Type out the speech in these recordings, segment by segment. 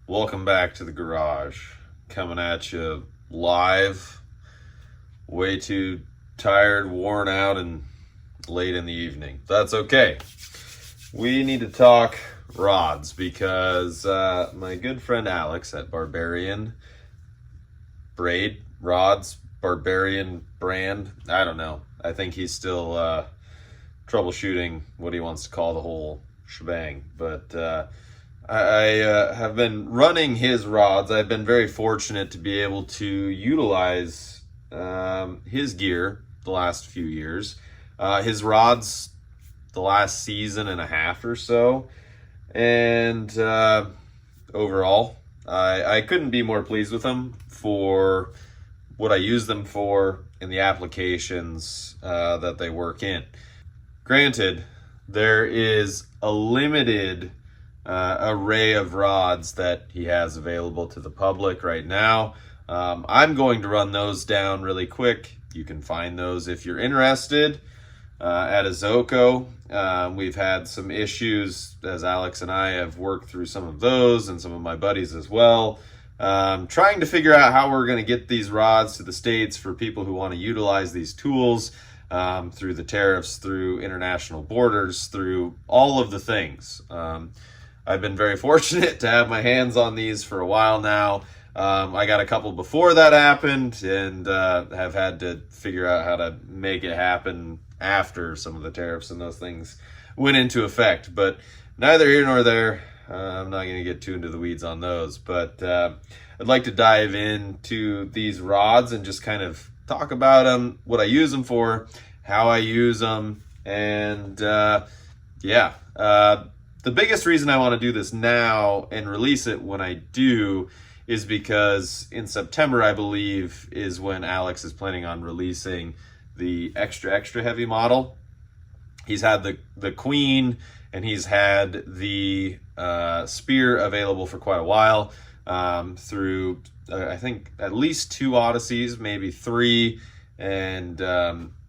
Welcome back to the garage. Coming at you live. Way too tired, worn out, and late in the evening. That's okay. We need to talk rods because my good friend Alex at Barbarian Braid rods, Barbarian brand, I don't know. I think he's still troubleshooting what he wants to call the whole shebang, but I have been running his rods. I've been very fortunate to be able to utilize his gear the last few years. His rods the last season and a half or so. And overall, I couldn't be more pleased with them for what I use them for in the applications that they work in. Granted, there is a limited array of rods that he has available to the public right now. I'm going to run those down really quick. You can find those if you're interested at Ezoko. We've had some issues as Alex and I have worked through some of those and some of my buddies as well. Trying to figure out how we're going to get these rods to the States for people who want to utilize these tools through the tariffs, through international borders, through all of the things. I've been very fortunate to have my hands on these for a while now. I got a couple before that happened and have had to figure out how to make it happen after some of the tariffs and those things went into effect. But neither here nor there. I'm not going to get too into the weeds on those. But I'd like to dive into these rods and just kind of talk about them, what I use them for, how I use them, and the biggest reason I want to do this now and release it when I do is because in September, I believe, is when Alex is planning on releasing the extra heavy model. He's had the Queen and he's had the Spear available for quite a while through, I think, at least 2 Odysseys, maybe 3, and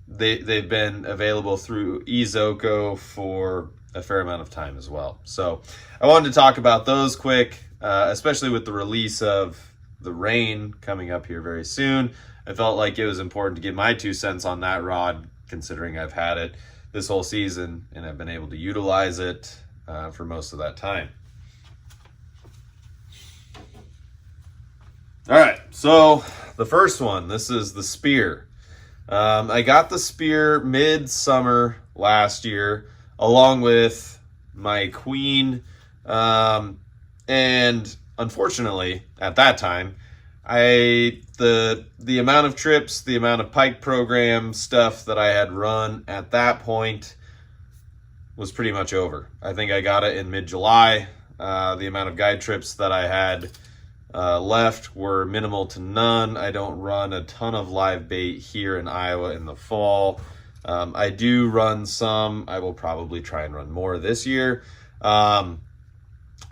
they've been available through Ezoko for a fair amount of time as well. So I wanted to talk about those quick, especially with the release of the Rain coming up here very soon. I felt like it was important to give my 2 cents on that rod, considering I've had it this whole season and I've been able to utilize it for most of that time. All right, so the first one, this is the Spear. I got the Spear mid-summer last year, along with my Queen, and unfortunately, at that time, the amount of trips, the amount of pike program stuff that I had run at that point was pretty much over. I think I got it in mid-July. The amount of guide trips that I had left were minimal to none. I don't run a ton of live bait here in Iowa in the fall. I do run some. I will probably try and run more this year. But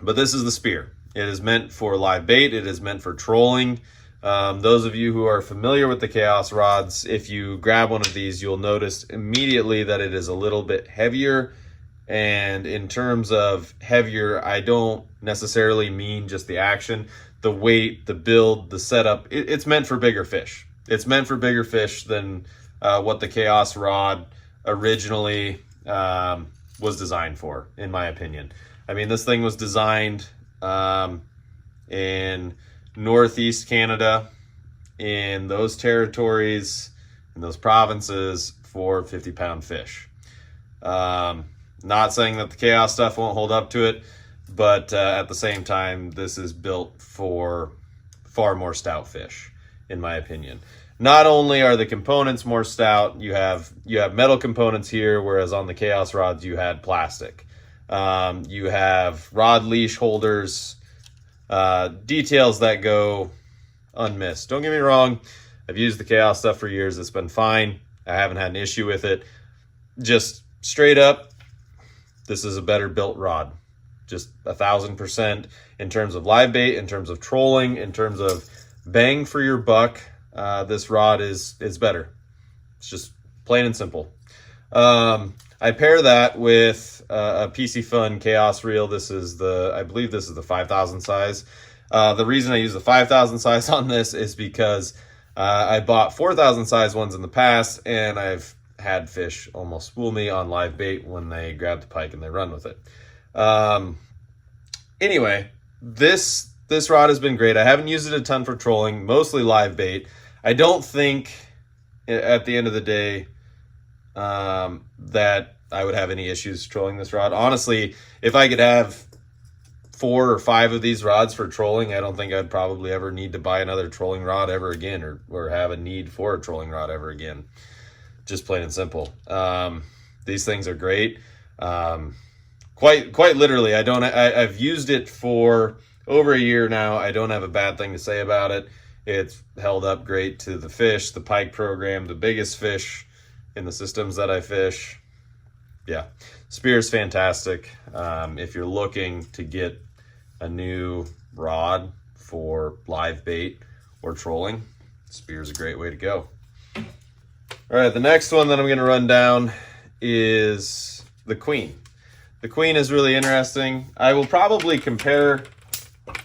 this is the Spear. It is meant for live bait. It is meant for trolling. Those of you who are familiar with the Chaos rods, if you grab one of these, you'll notice immediately that it is a little bit heavier. And in terms of heavier, I don't necessarily mean just the action, the weight, the build, the setup. It's meant for bigger fish. It's meant for bigger fish than what the Chaos rod originally was designed for, in my opinion. I mean, this thing was designed in Northeast Canada, in those territories, in those provinces, for 50-pound fish. Not saying that the Chaos stuff won't hold up to it, but at the same time, this is built for far more stout fish, in my opinion. Not only are the components more stout, you have metal components here, whereas on the Chaos rods you had plastic. You have rod leash holders, details that go unmissed. Don't get me wrong, I've used the Chaos stuff for years. It's been fine. I haven't had an issue with it. Just straight up, this is a better built rod. Just 1,000% in terms of live bait, in terms of trolling, in terms of bang for your buck. This rod is better. It's just plain and simple. I pair that with a Piscifun Chaos reel. This is I believe this is the 5,000 size. The reason I use the 5,000 size on this is because I bought 4,000 size ones in the past, and I've had fish almost spool me on live bait when they grab the pike and they run with it. Anyway, this rod has been great. I haven't used it a ton for trolling, mostly live bait. I don't think at the end of the day that I would have any issues trolling this rod. Honestly, if I could have 4 or 5 of these rods for trolling, I don't think I'd probably ever need to buy another trolling rod ever again, or have a need for a trolling rod ever again. Just plain and simple. These things are great. Quite literally, I've used it for over a year now. I don't have a bad thing to say about it. It's held up great to the fish, the pike program, the biggest fish in the systems that I fish. Yeah, Spear's fantastic. If you're looking to get a new rod for live bait or trolling, Spear's a great way to go. All right, the next one that I'm going to run down is the Queen. The Queen is really interesting. I will probably compare,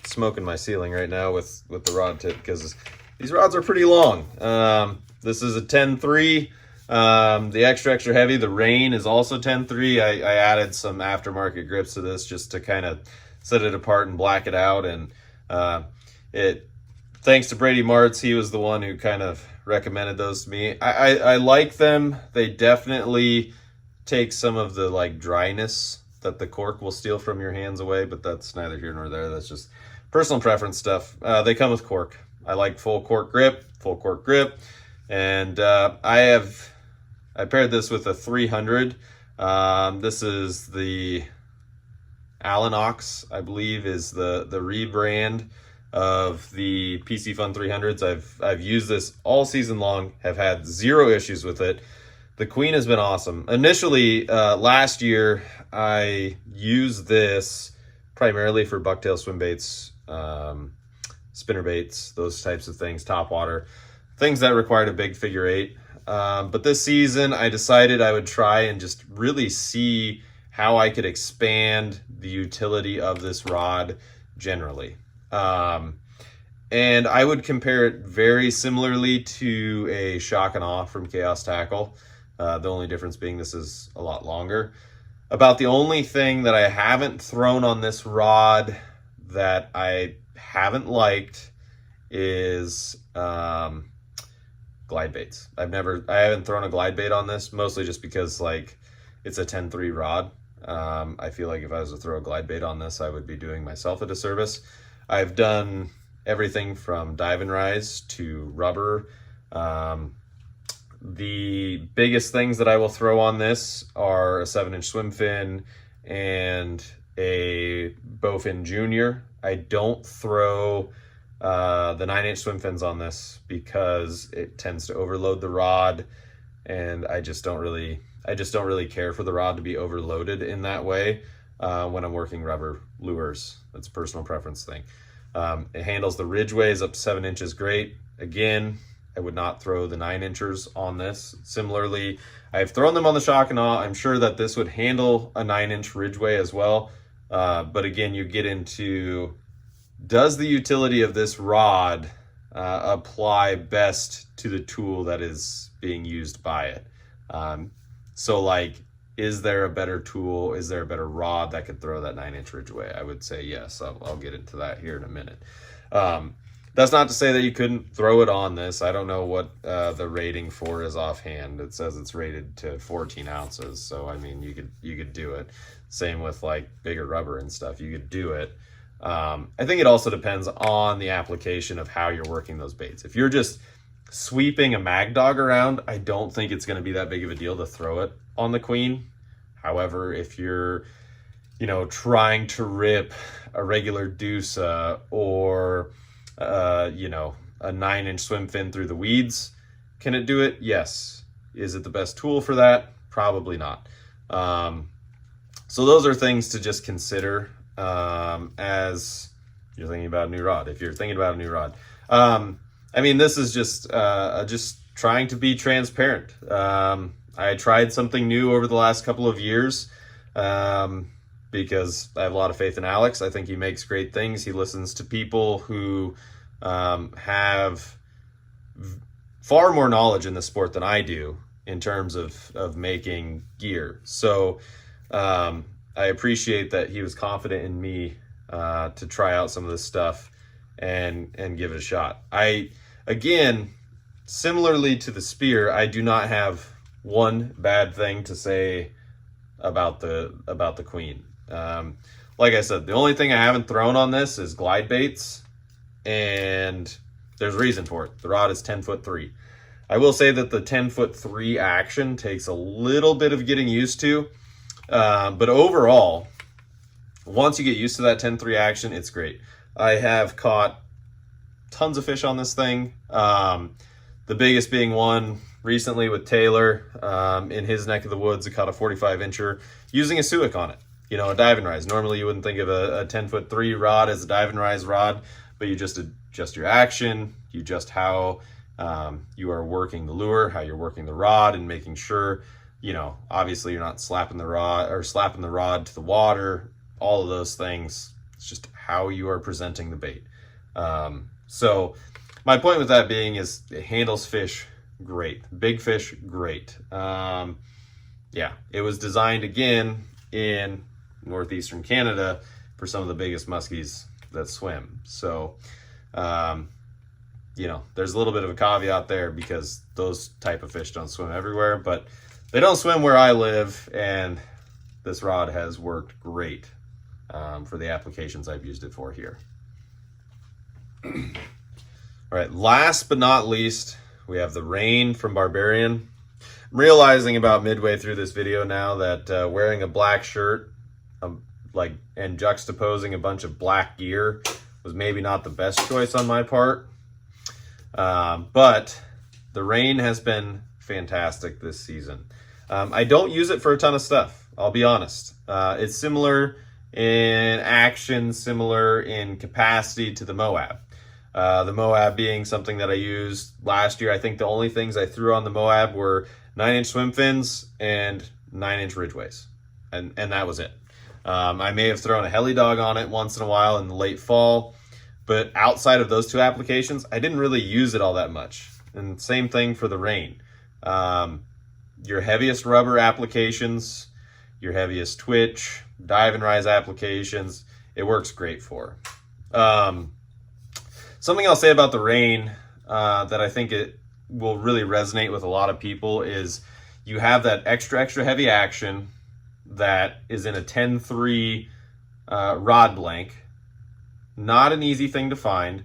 smoking my ceiling right now with the rod tip, because these rods are pretty long. This is a 10-3. The extra heavy, the Rain, is also 10-3. I added some aftermarket grips to this just to kind of set it apart and black it out. And thanks to Brady Martz, he was the one who kind of recommended those to me. I like them. They definitely take some of the like dryness that the cork will steal from your hands away, but that's neither here nor there. That's just personal preference stuff. They come with cork. I like full cork grip, and I paired this with a 300. This is the AlinoX, I believe, is the rebrand of the Piscifun 300s. I've used this all season long, have had 0 issues with it. The Queen has been awesome. Initially, last year, I used this primarily for bucktail swim baits, spinner baits, those types of things, topwater, things that required a big figure 8. But this season, I decided I would try and just really see how I could expand the utility of this rod generally. And I would compare it very similarly to a Shock and Awe from Chaos Tackle. The only difference being this is a lot longer. About the only thing that I haven't thrown on this rod that I haven't liked is glide baits. I haven't thrown a glide bait on this, mostly just because like it's a 10-3 rod. I feel like if I was to throw a glide bait on this, I would be doing myself a disservice. I've done everything from dive and rise to rubber. The biggest things that I will throw on this are a 7-inch swim fin and a bowfin junior. I don't throw the 9-inch swim fins on this because it tends to overload the rod, and I just don't really care for the rod to be overloaded in that way when I'm working rubber lures. That's a personal preference thing. It handles the Ridgways up to 7 inches great. Again, I would not throw the 9-inchers on this. Similarly, I've thrown them on the Shock and Awe. I'm sure that this would handle a 9-inch Ridgway as well. But again, you get into, does the utility of this rod apply best to the tool that is being used by it? So like, is there a better tool? Is there a better rod that could throw that 9-inch Ridgway? I would say yes. I'll get into that here in a minute. That's not to say that you couldn't throw it on this. I don't know what the rating for is offhand. It says it's rated to 14 ounces. So, I mean, you could do it. Same with like bigger rubber and stuff. You could do it. I think it also depends on the application of how you're working those baits. If you're just sweeping a mag dog around, I don't think it's going to be that big of a deal to throw it on the Queen. However, if you're, trying to rip a regular Deusa or, a 9-inch swim fin through the weeds, can it do it? Yes. Is it the best tool for that? Probably not. So those are things to just consider as you're thinking about a new rod. If you're thinking about a new rod, this is just trying to be transparent. I tried something new over the last couple of years. Been because I have a lot of faith in Alex. I think he makes great things. He listens to people who have far more knowledge in the sport than I do in terms of making gear. So I appreciate that he was confident in me to try out some of this stuff and give it a shot. Again, similarly to the spear, I do not have one bad thing to say about the Queen. Like I said, the only thing I haven't thrown on this is glide baits, and there's a reason for it. The rod is 10'3". I will say that the 10'3" action takes a little bit of getting used to, but overall, once you get used to that 10'3" action, it's great. I have caught tons of fish on this thing. The biggest being one recently with Taylor in his neck of the woods. I caught a 45-incher using a Suic on it. You know, a dive and rise. Normally you wouldn't think of a 10'3" rod as a dive and rise rod, but you just adjust your action, you adjust how you are working the lure, how you're working the rod, and making sure, you know, obviously you're not slapping the rod to the water, all of those things. It's just how you are presenting the bait. So my point with that being is it handles fish great. Big fish, great. Yeah, it was designed again in northeastern Canada for some of the biggest muskies that swim. So, you know, there's a little bit of a caveat there because those type of fish don't swim everywhere, but they don't swim where I live, and this rod has worked great for the applications I've used it for here. All right, last but not least, we have the Rain from Barbarian. I'm realizing about midway through this video now that wearing a black shirt and juxtaposing a bunch of black gear was maybe not the best choice on my part. But the Rain has been fantastic this season. I don't use it for a ton of stuff, I'll be honest. It's similar in action, similar in capacity to the Moab. The Moab being something that I used last year. I think the only things I threw on the Moab were 9-inch swim fins and 9-inch Ridgways. And that was it. I may have thrown a heli dog on it once in a while in the late fall, but outside of those two applications, I didn't really use it all that much. And same thing for the Rain. Your heaviest rubber applications, your heaviest twitch, dive and rise applications, it works great for. Something I'll say about the Rain that I think it will really resonate with a lot of people is you have that extra heavy action that is in a 10'3" rod blank. Not an easy thing to find,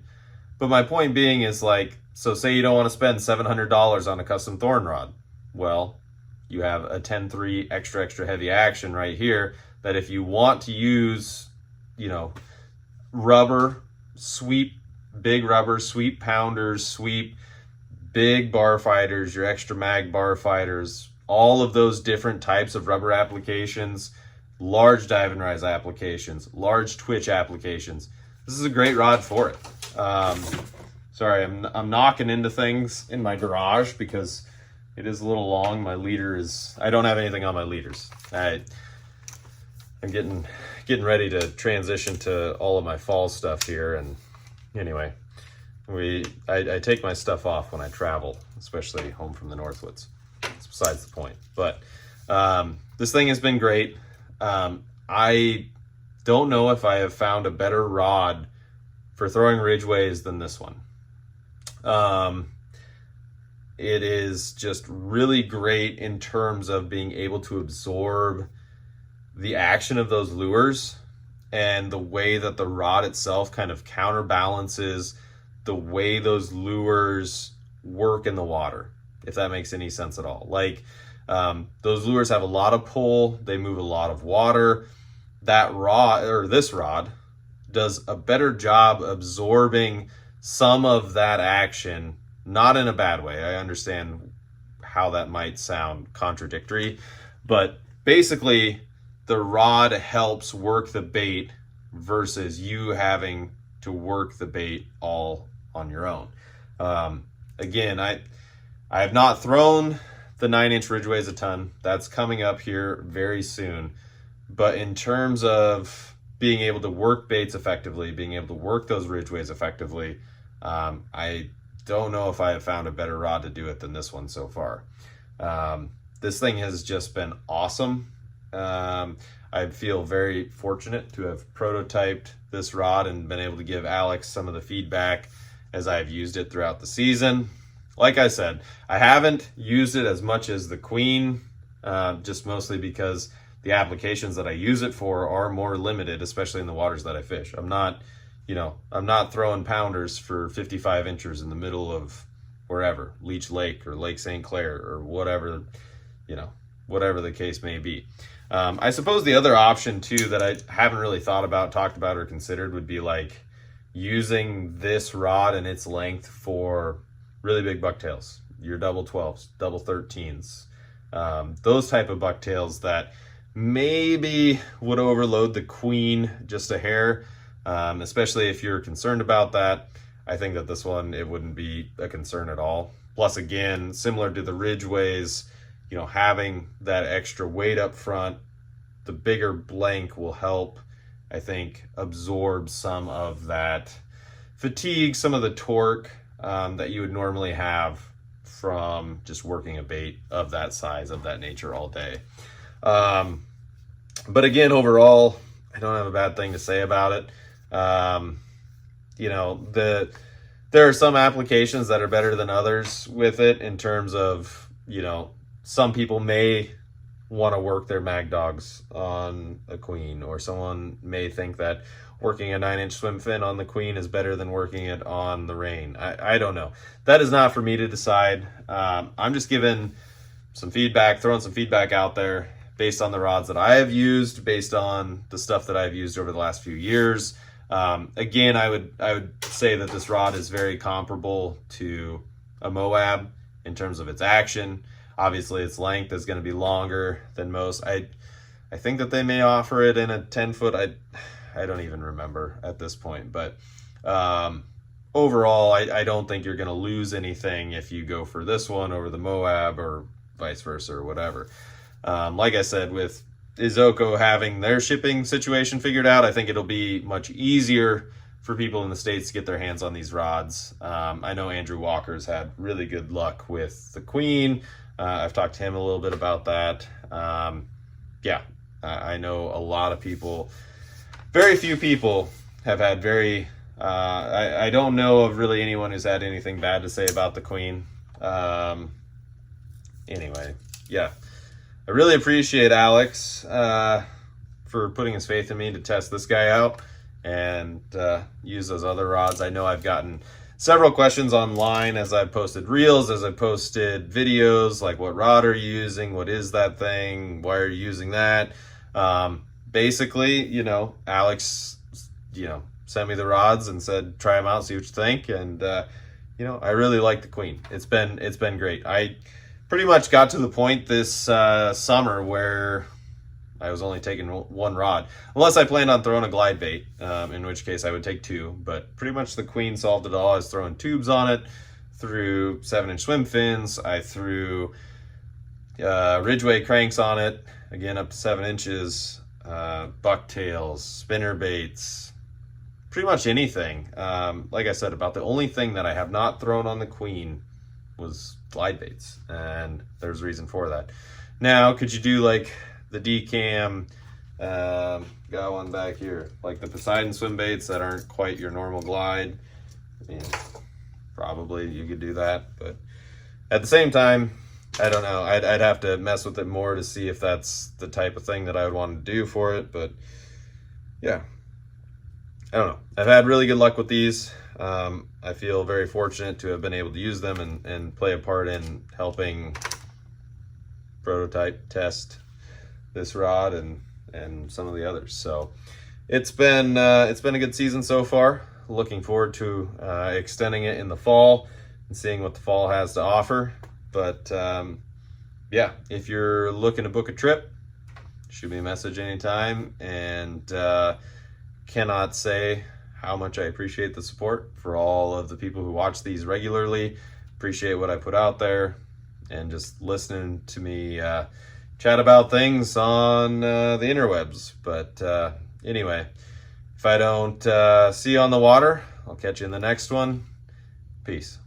but my point being is, like, so say you don't want to spend $700 on a custom thorn rod. Well, you have a 10'3" extra heavy action right here that if you want to use, you know, rubber, sweep, big rubber, sweep pounders, sweep big bar fighters, your extra mag bar fighters, all of those different types of rubber applications, large dive and rise applications, large twitch applications. This is a great rod for it. Sorry, I'm knocking into things in my garage because it is a little long. My leader is, I don't have anything on my leaders. I'm getting ready to transition to all of my fall stuff here, and anyway, I take my stuff off when I travel, especially home from the Northwoods. It's besides the point. But this thing has been great. I don't know if I have found a better rod for throwing Ridgways than this one. It is just really great in terms of being able to absorb the action of those lures and the way that the rod itself kind of counterbalances the way those lures work in the water, if that makes any sense at all. Like, those lures have a lot of pull, they move a lot of water. That rod, or this rod, does a better job absorbing some of that action, not in a bad way. I understand how that might sound contradictory, but basically the rod helps work the bait versus you having to work the bait all on your own. Again, I have not thrown the 9-inch Ridgways a ton. That's coming up here very soon. But in terms of being able to work baits effectively, being able to work those Ridgways effectively, I don't know if I have found a better rod to do it than this one so far. This thing has just been awesome. I feel very fortunate to have prototyped this rod and been able to give Alex some of the feedback as I've used it throughout the season. Like I said, I haven't used it as much as the Queen, just mostly because the applications that I use it for are more limited, especially in the waters that I fish. I'm not throwing pounders for 55 inches in the middle of wherever, Leech Lake or Lake St. Clair or whatever, whatever the case may be. I suppose the other option too that I haven't really thought about, talked about, or considered would be like using this rod and its length for really big bucktails, your double 12s, double 13s, those type of bucktails that maybe would overload the Queen just a hair, especially if you're concerned about that. I think that this one, it wouldn't be a concern at all. Plus, again, similar to the Ridgways, having that extra weight up front, the bigger blank will help, I think, absorb some of that fatigue, some of the torque that you would normally have from just working a bait of that size, of that nature all day. But again, overall, I don't have a bad thing to say about it. There are some applications that are better than others with it in terms of, some people may want to work their mag dogs on a Queen, or someone may think that working a 9-inch swim fin on the Queen is better than working it on the Rain. I don't know. That is not for me to decide. I'm just giving some feedback, throwing some feedback out there based on the rods that I have used, based on the stuff that I've used over the last few years. Again, I would say that this rod is very comparable to a Moab in terms of its action. Obviously, its length is going to be longer than most. I think that they may offer it in a 10-foot. I don't even remember at this point. But overall, I don't think you're going to lose anything if you go for this one over the Moab or vice versa or whatever. Like I said, with Ezoko having their shipping situation figured out, I think it'll be much easier for people in the States to get their hands on these rods. I know Andrew Walker's had really good luck with the Queen. I've talked to him a little bit about that. I know a lot of people, very few people have had I don't know of really anyone who's had anything bad to say about the Queen. Anyway, yeah. I really appreciate Alex for putting his faith in me to test this guy out and use those other rods. I know I've gotten several questions online as I've posted reels, as I've posted videos, like what rod are you using? What is that thing? Why are you using that? Basically, Alex, sent me the rods and said, try them out, see what you think. And, I really like the Queen. It's been great. I pretty much got to the point this summer where I was only taking one rod, unless I planned on throwing a glide bait, in which case I would take two. But pretty much the Queen solved it all. I was throwing tubes on it, threw 7-inch swim fins. I threw Ridgway cranks on it, again up to 7 inches, bucktails, spinner baits, pretty much anything. Like I said, about the only thing that I have not thrown on the Queen was glide baits, and there's a reason for that. Now, could you do like the decam, got one back here, like the Poseidon swim baits that aren't quite your normal glide? I mean, probably you could do that, but at the same time, I don't know. I'd have to mess with it more to see if that's the type of thing that I would want to do for it. But yeah, I don't know. I've had really good luck with these. I feel very fortunate to have been able to use them and play a part in helping prototype test this rod and some of the others. So it's been a good season so far. Looking forward to extending it in the fall and seeing what the fall has to offer. But yeah, if you're looking to book a trip, shoot me a message anytime. And cannot say how much I appreciate the support for all of the people who watch these regularly. Appreciate what I put out there and just listening to me chat about things on the interwebs. But anyway, if I don't see you on the water, I'll catch you in the next one. Peace.